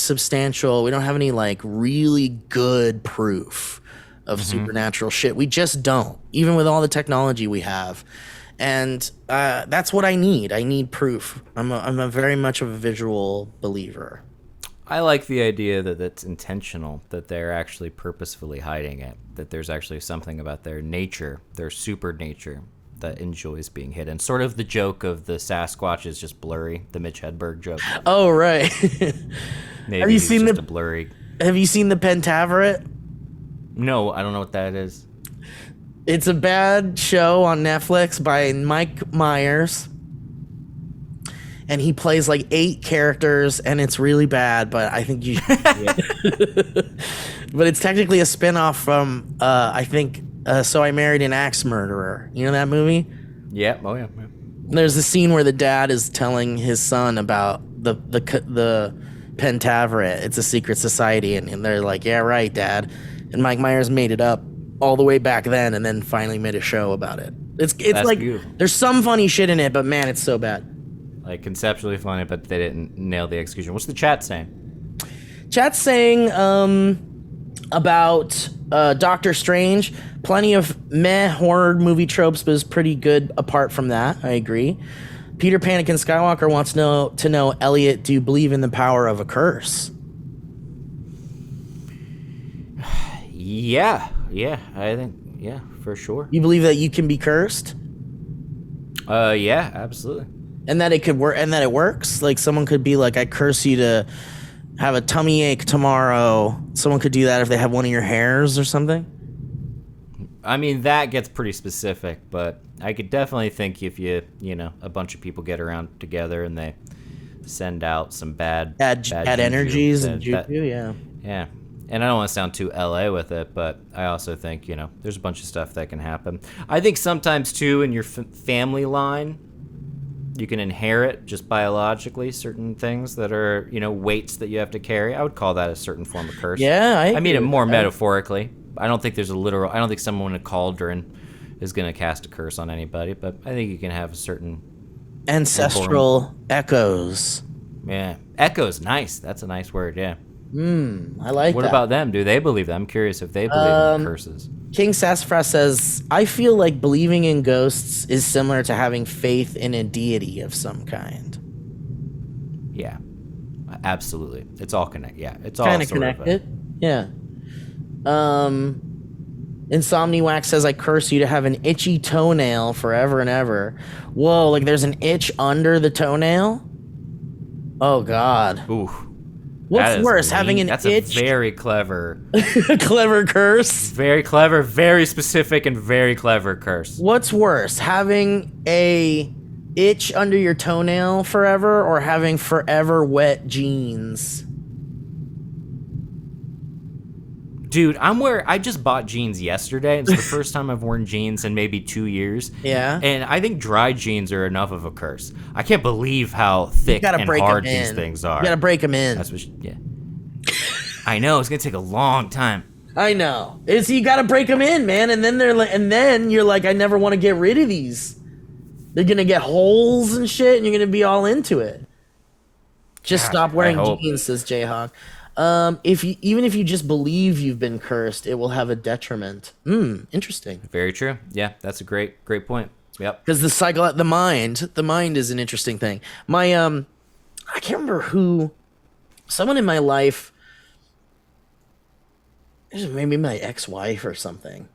like really good proof of supernatural shit. We just don't, even with all the technology we have. And that's what I need. I need proof. I'm a very much of a visual believer. I like the idea that it's intentional, that they're actually purposefully hiding it, that there's actually something about their nature, their super nature, that enjoys being hidden. Sort of the joke of the Sasquatch is just blurry, the Mitch Hedberg joke. Oh, right. Maybe have you seen just a blurry... Have you seen the Pentaveret? No, I don't know what that is. It's a bad show on Netflix by Mike Myers. And he plays like 8 characters, and it's really bad, but I think you should see it. But it's technically a spinoff from, I think, So I Married an Axe Murderer. You know that movie? Yeah. Oh, yeah. There's a scene where the dad is telling his son about the Pentaveret. It's a secret society, and they're like, yeah, right, Dad. And Mike Myers made it up all the way back then, and then finally made a show about it. It's like, beautiful. There's some funny shit in it, but man, it's so bad. Like, conceptually funny, but they didn't nail the execution. What's the chat saying? Chat's saying about Doctor Strange. Plenty of meh horror movie tropes, but is pretty good apart from that. I agree. Peter Panic and Skywalker wants to know, Elliott, do you believe in the power of a curse? Yeah, I think, yeah, for sure. You believe that you can be cursed? Yeah, absolutely. And that it could work, and that it works? Like, someone could be like, I curse you to have a tummy ache tomorrow. Someone could do that if they have one of your hairs or something? I mean, that gets pretty specific, but I could definitely think if you know, a bunch of people get around together and they send out some bad energies and juju, yeah. Yeah. And I don't want to sound too LA with it, but I also think, you know, there's a bunch of stuff that can happen. I think sometimes, too, in your family line, you can inherit just biologically certain things that are, you know, weights that you have to carry. I would call that a certain form of curse. Yeah, I mean it more metaphorically. I don't think there's a literal... I don't think someone in a cauldron is going to cast a curse on anybody, but I think you can have a certain... ancestral echoes. Yeah. Echoes, nice. That's a nice word, yeah. I like that. What about them? Do they believe that? I'm curious if they believe in curses. King Sassafras says, I feel like believing in ghosts is similar to having faith in a deity of some kind. Yeah, absolutely. It's all connected. Yeah, it's all kind of connected. Yeah. Insomniac says, I curse you to have an itchy toenail forever and ever. Whoa, like there's an itch under the toenail? Oh, God. Ooh. What's worse, having an That's itch? a very clever, Clever curse. very clever, very specific, and very clever curse. What's worse, having a itch under your toenail forever, or having forever wet jeans? Dude, I just bought jeans yesterday. It's the first time I've worn jeans in maybe 2 years. Yeah. And I think dry jeans are enough of a curse. I can't believe how thick and hard these things are. You gotta break them in. That's what, yeah. I know, it's gonna take a long time. I know. You gotta break them in, man. And then you're like, I never want to get rid of these. They're gonna get holes and shit, and you're gonna be all into it. Just stop wearing jeans, says Jayhawk. Even if you just believe you've been cursed, it will have a detriment. Interesting. Very true. Yeah, that's a great point. Yep. Because the mind is an interesting thing. I can't remember who, someone in my life, maybe my ex-wife or something.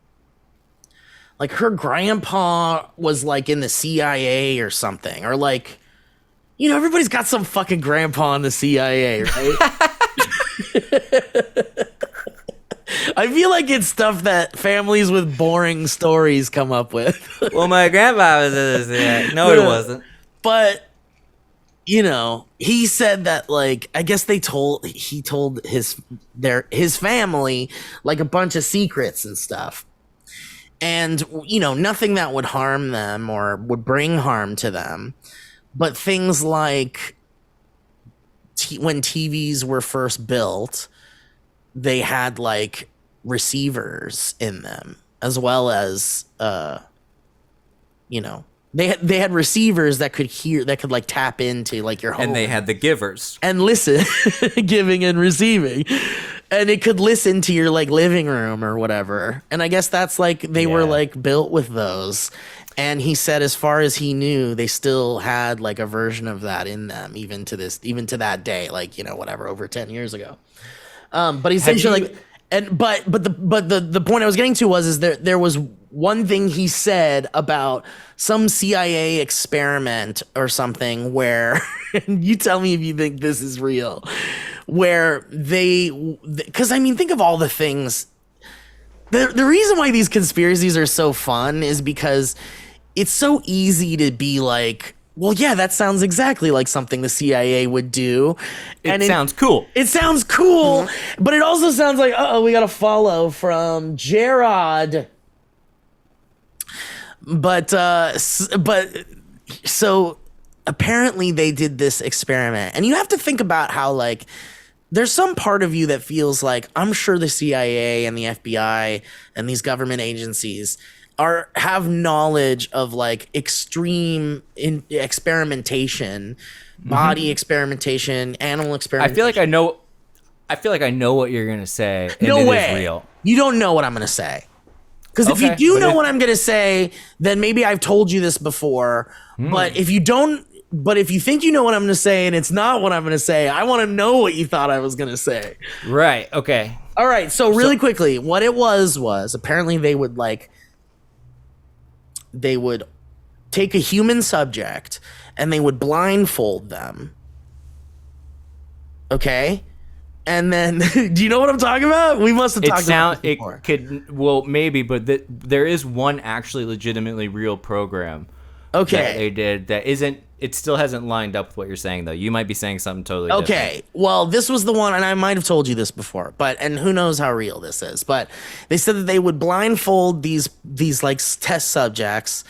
Like her grandpa was like in the CIA or something, or like, everybody's got some fucking grandpa in the CIA, right? I feel like it's stuff that families with boring stories come up with. Well, my grandpa was in this. Yeah. No, it wasn't. But he said that, like, I guess he told his family like a bunch of secrets and stuff, and nothing that would harm them or would bring harm to them, but things like when TVs were first built, they had like receivers in them, as well as they had receivers that could like tap into like your home, and they had the givers and listen, giving and receiving, and it could listen to your like living room or whatever. And I guess that's like they were like built with those. And he said, as far as he knew, they still had like a version of that in them, even to that day, like, whatever, over 10 years ago. But essentially, but the point I was getting to was there was one thing he said about some CIA experiment or something where, and you tell me if you think this is real, where because I mean, think of all the things. The reason why these conspiracies are so fun is because it's so easy to be like, well, yeah, that sounds exactly like something the CIA would do. It sounds cool. It sounds cool, but it also sounds like, we got a follow from Gerard. But so apparently they did this experiment, and you have to think about how, like, there's some part of you that feels like, I'm sure the CIA and the FBI and these government agencies have knowledge of like extreme experimentation, body experimentation, animal experimentation. I feel like I know what you're gonna say. And no it way. Is real. You don't know what I'm gonna say. Because if you do know what I'm gonna say, then maybe I've told you this before. But if you don't, if you think you know what I'm gonna say and it's not what I'm gonna say, I want to know what you thought I was gonna say. Right. Okay. All right. So really quickly, what it was apparently they would take a human subject and they would blindfold them. Okay? And then, do you know what I'm talking about? We must have talked about this before. Maybe, but there is one actually legitimately real program that they did that isn't, it still hasn't lined up with what you're saying, though. You might be saying something totally different. Okay, well, this was the one, and I might have told you this before, and who knows how real this is, but they said that they would blindfold these like test subjects,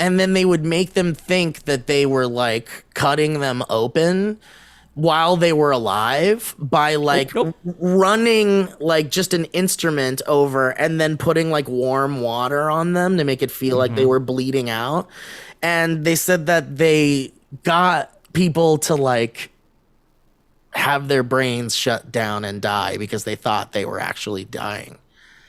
and then they would make them think that they were like cutting them open while they were alive by like running like just an instrument over and then putting like warm water on them to make it feel like they were bleeding out. And they said that they got people to like have their brains shut down and die because they thought they were actually dying.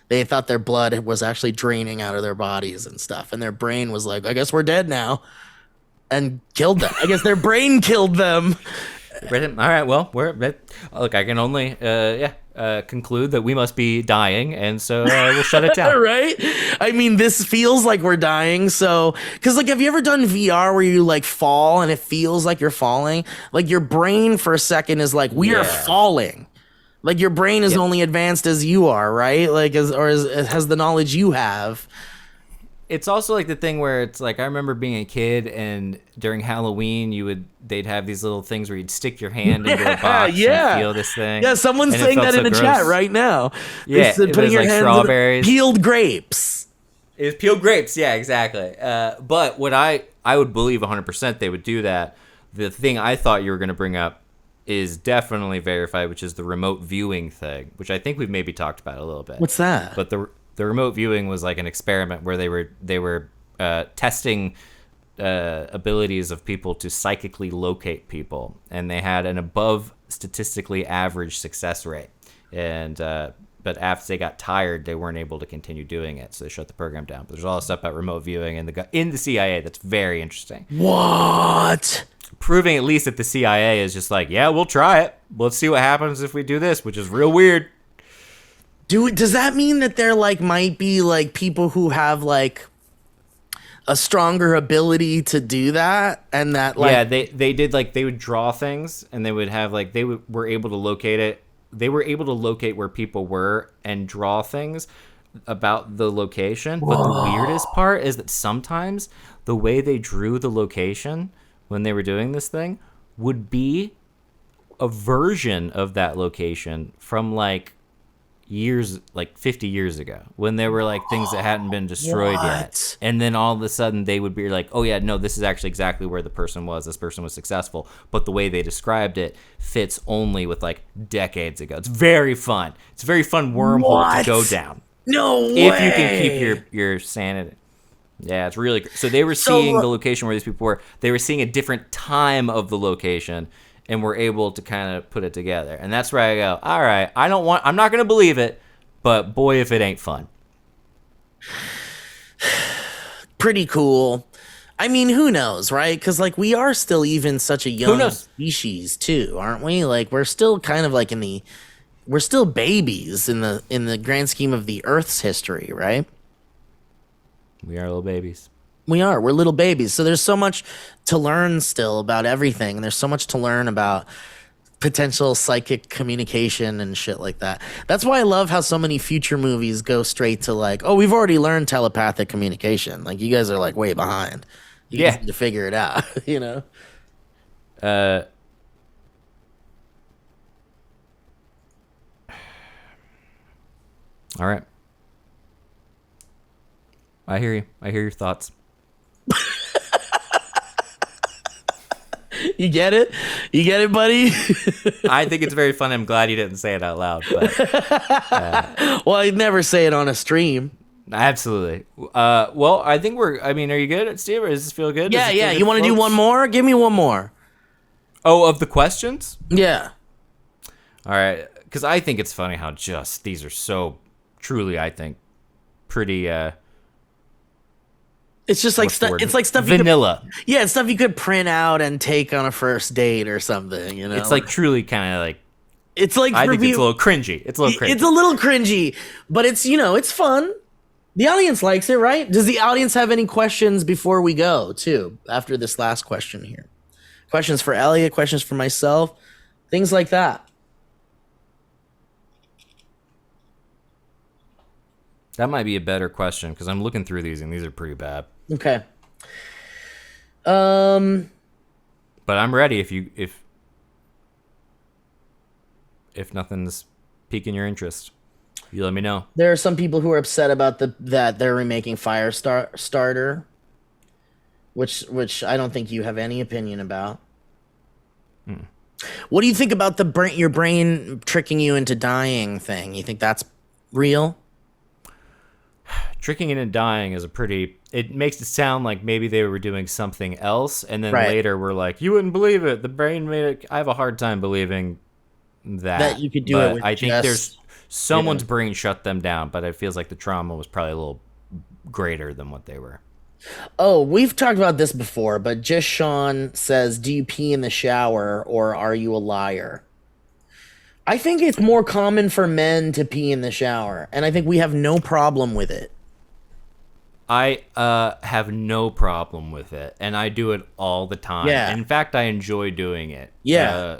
They thought their blood was actually draining out of their bodies and stuff. And their brain was like, I guess we're dead now. And killed them. I guess their brain killed them. All right, well, look, I can only conclude that we must be dying, and so we'll shut it down. Right? I mean, this feels like we're dying, so... Because, like, have you ever done VR where you, like, fall and it feels like you're falling? Like, your brain for a second is like, we are falling. Like, your brain is only advanced as you are, right? Like, has the knowledge you have. It's also like the thing where it's like I remember being a kid and during Halloween they'd have these little things where you'd stick your hand into a box and feel this thing. Yeah, someone's saying that in the chat right now. Yeah, it was like strawberries. Peeled grapes. It was peeled grapes, yeah, exactly. But what I would believe 100% they would do that. The thing I thought you were going to bring up is definitely verified, which is the remote viewing thing, which I think we've maybe talked about a little bit. What's that? But the remote viewing was like an experiment where they were testing abilities of people to psychically locate people, and they had an above statistically average success rate. And but after they got tired, they weren't able to continue doing it, so they shut the program down. But there's all this stuff about remote viewing in the CIA that's very interesting. What? Proving at least that the CIA is just like, yeah, we'll try it. Let's see what happens if we do this, which is real weird. Does that mean that there like might be like people who have like a stronger ability to do that, and that like they did like they would draw things and they would have like were able to locate it. They were able to locate where people were and draw things about the location. Whoa. But the weirdest part is that sometimes the way they drew the location when they were doing this thing would be a version of that location from like 50 years ago, when there were like things that hadn't been destroyed yet, and then all of a sudden they would be like, oh yeah, no, this is actually exactly where the person was. This person was successful, but the way they described it fits only with like decades ago. It's very fun. It's a very fun wormhole to go down. No way. If you can keep your sanity. Yeah, it's really so they were seeing the location where these people were. They were seeing a different time of the location, and we're able to kind of put it together. And that's where I go, all right, I'm not going to believe it, but boy, if it ain't fun. Pretty cool. I mean, who knows, right? Because, like, we are still even such a young species, too, aren't we? Like, we're still kind of like we're still babies in the grand scheme of the Earth's history, right? We are little babies. We're little babies. So there's so much to learn still about everything. And there's so much to learn about potential psychic communication and shit like that. That's why I love how so many future movies go straight to like, oh, we've already learned telepathic communication. Like, you guys are like way behind. You guys need to figure it out, you know? All right. I hear you. I hear your thoughts. You get it? You get it, buddy? I think it's very fun. I'm glad you didn't say it out loud. But, well, I'd never say it on a stream. Absolutely. Well, I think are you good, Steve? Or does this feel good? Yeah. You want to do one more? Give me one more. Oh, of the questions? Yeah. All right. Because I think it's funny how just these are so truly, I think, pretty... It's just like stuff. It's like stuff. Vanilla. It's stuff you could print out and take on a first date or something. You know, it's like truly kind of like. It's like I think it's a little cringy. It's a little cringy, but it's it's fun. The audience likes it, right? Does the audience have any questions before we go too? After this last question here, questions for Elliott, questions for myself, things like that. That might be a better question because I'm looking through these and these are pretty bad. Okay. But I'm ready if nothing's piquing your interest. You let me know. There are some people who are upset about that they're remaking Firestarter, which I don't think you have any opinion about. What do you think about your brain tricking you into dying thing? You think that's real? Tricking it into dying is it makes it sound like maybe they were doing something else, and then later we're like, you wouldn't believe it. The brain made it. I have a hard time believing that you could do it. I think there's someone's brain shut them down, but it feels like the trauma was probably a little greater than what they were. Oh, we've talked about this before, but just Sean says, "Do you pee in the shower or are you a liar?" I think it's more common for men to pee in the shower, and I think we have no problem with it. I have no problem with it, and I do it all the time. Yeah. In fact, I enjoy doing it. Yeah.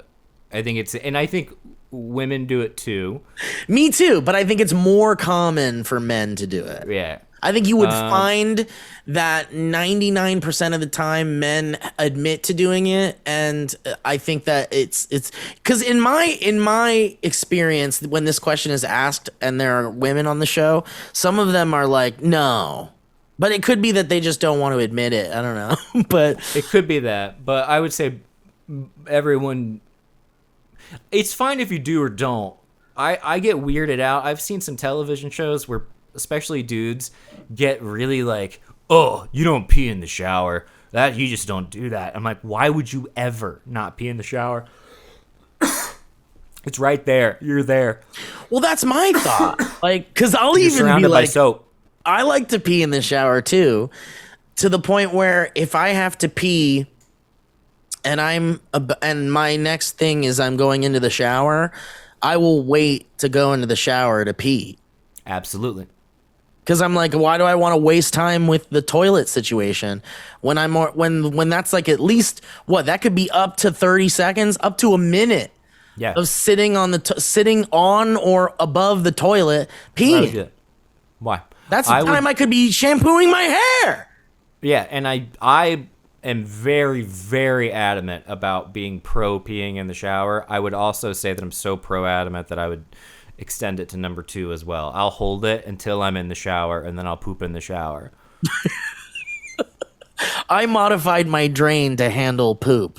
I think women do it too. Me too, but I think it's more common for men to do it. Yeah. I think you would find that 99% of the time men admit to doing it, and I think that it's because in my experience, when this question is asked and there are women on the show, some of them are like, no, but it could be that they just don't want to admit it. I don't know, but It could be that, but I would say everyone. It's fine if you do or don't. I get weirded out. I've seen some television shows where especially dudes get really like, oh, you don't pee in the shower. That you just don't do that. I'm like, why would you ever not pee in the shower? It's right there. You're there. well, that's my thought. Like, because I'll You're even be surrounded by like, soap. I like to pee in the shower too, to the point where if I have to pee and and my next thing is I'm going into the shower, I will wait to go into the shower to pee. Absolutely. Cause I'm like, why do I want to waste time with the toilet situation when when that's like at least that could be up to 30 seconds, up to a minute Yeah. of sitting on sitting on or above the toilet peeing. Why? That's the time I could be shampooing my hair. Yeah, and I am very, very adamant about being pro peeing in the shower. I would also say that I'm so pro adamant that I would extend it to number 2 as well. I'll hold it until I'm in the shower, and then I'll poop in the shower. I modified my drain to handle poop.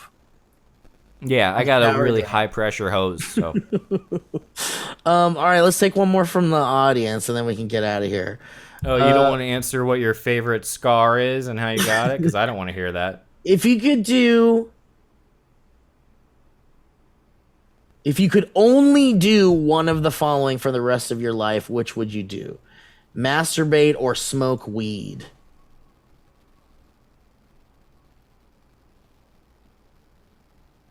Yeah, I got a Shower really drain. high pressure hose. So All right, let's take one more from the audience, and then we can get out of here. oh, you don't want to answer what your favorite scar is and how you got it? Because I don't want to hear that. If you could only do one of the following for the rest of your life, which would you do? Masturbate or smoke weed?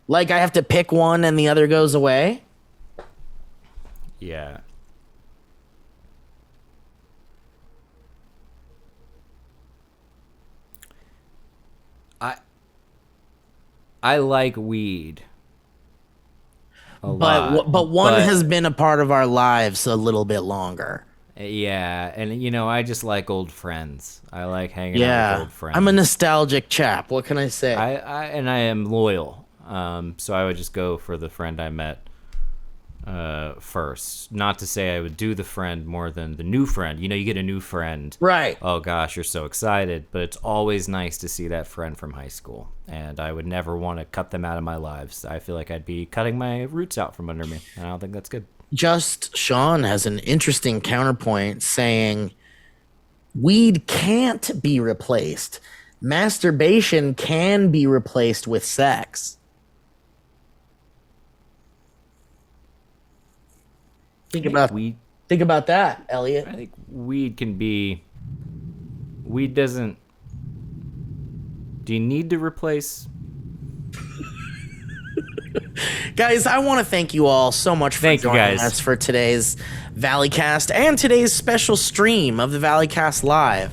Like I have to pick one and the other goes away? Yeah. I like weed. But one has been a part of our lives a little bit longer. Yeah, and I just like old friends. I like hanging out with old friends. I'm a nostalgic chap. What can I say? I am loyal. So I would just go for the friend I met first. Not to say I would do the friend more than the new friend. You get a new friend. Right. Oh gosh, you're so excited. But it's always nice to see that friend from high school. And I would never want to cut them out of my lives. I feel like I'd be cutting my roots out from under me. And I don't think that's good. Just Sean has an interesting counterpoint saying weed can't be replaced. Masturbation can be replaced with sex. Think about that, Elliott. I think weed doesn't. Do you need to replace? Guys, I want to thank you all so much for joining us for today's Valleycast and today's special stream of the Valleycast Live.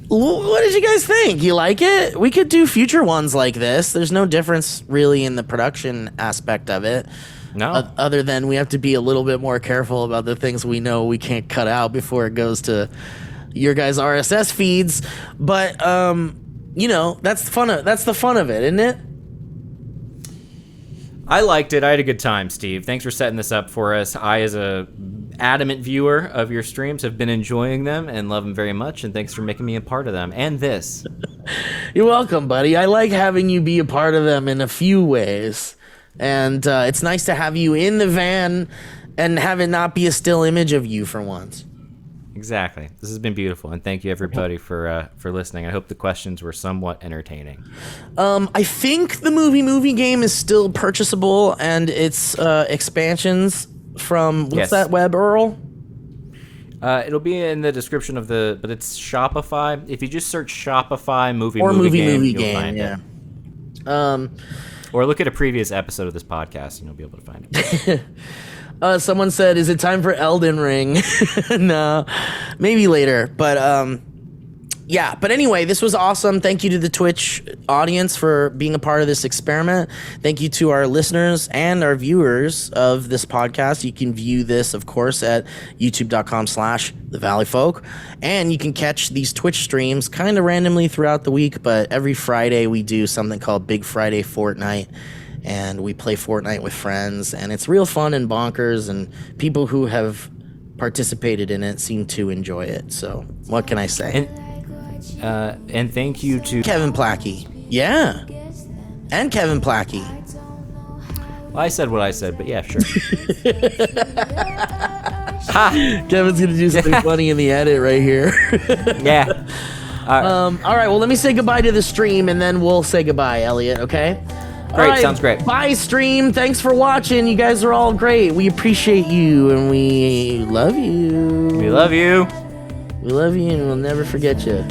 What did you guys think? You like it? We could do future ones like this. There's no difference really in the production aspect of it. No. Other than we have to be a little bit more careful about the things we know we can't cut out before it goes to your guys' RSS feeds. But that's the fun of it, isn't it? I liked it. I had a good time, Steve. Thanks for setting this up for us. I, as a adamant viewer of your streams, have been enjoying them and love them very much. And thanks for making me a part of them. And this. You're welcome, buddy. I like having you be a part of them in a few ways. And it's nice to have you in the van and have it not be a still image of you for once. Exactly. This has been beautiful, and thank you everybody for listening. I hope the questions were somewhat entertaining. I think the movie game is still purchasable, and it's expansions from what's that web, Earl? It'll be in the description of but it's Shopify. If you just search Shopify movie game, you'll find it. Or look at a previous episode of this podcast and you'll be able to find it. Someone said, is it time for Elden Ring? No, maybe later. But yeah, but anyway, this was awesome. Thank you to the Twitch audience for being a part of this experiment. Thank you to our listeners and our viewers of this podcast. You can view this, of course, at youtube.com/thevalleyfolk. And you can catch these Twitch streams kind of randomly throughout the week, but every Friday we do something called Big Friday Fortnite. And we play Fortnite with friends, and it's real fun and bonkers, and people who have participated in it seem to enjoy it. So what can I say? And thank you to Kevin Plachy. Yeah. And Kevin Plachy. Well, I said what I said, but yeah, sure. Kevin's going to do something funny in the edit right here. Yeah. All right, well, let me say goodbye to the stream, and then we'll say goodbye, Elliott, okay? Great, right, sounds great. Bye, stream. Thanks for watching. You guys are all great. We appreciate you, and we love you. We love you. We love you, and we'll never forget you.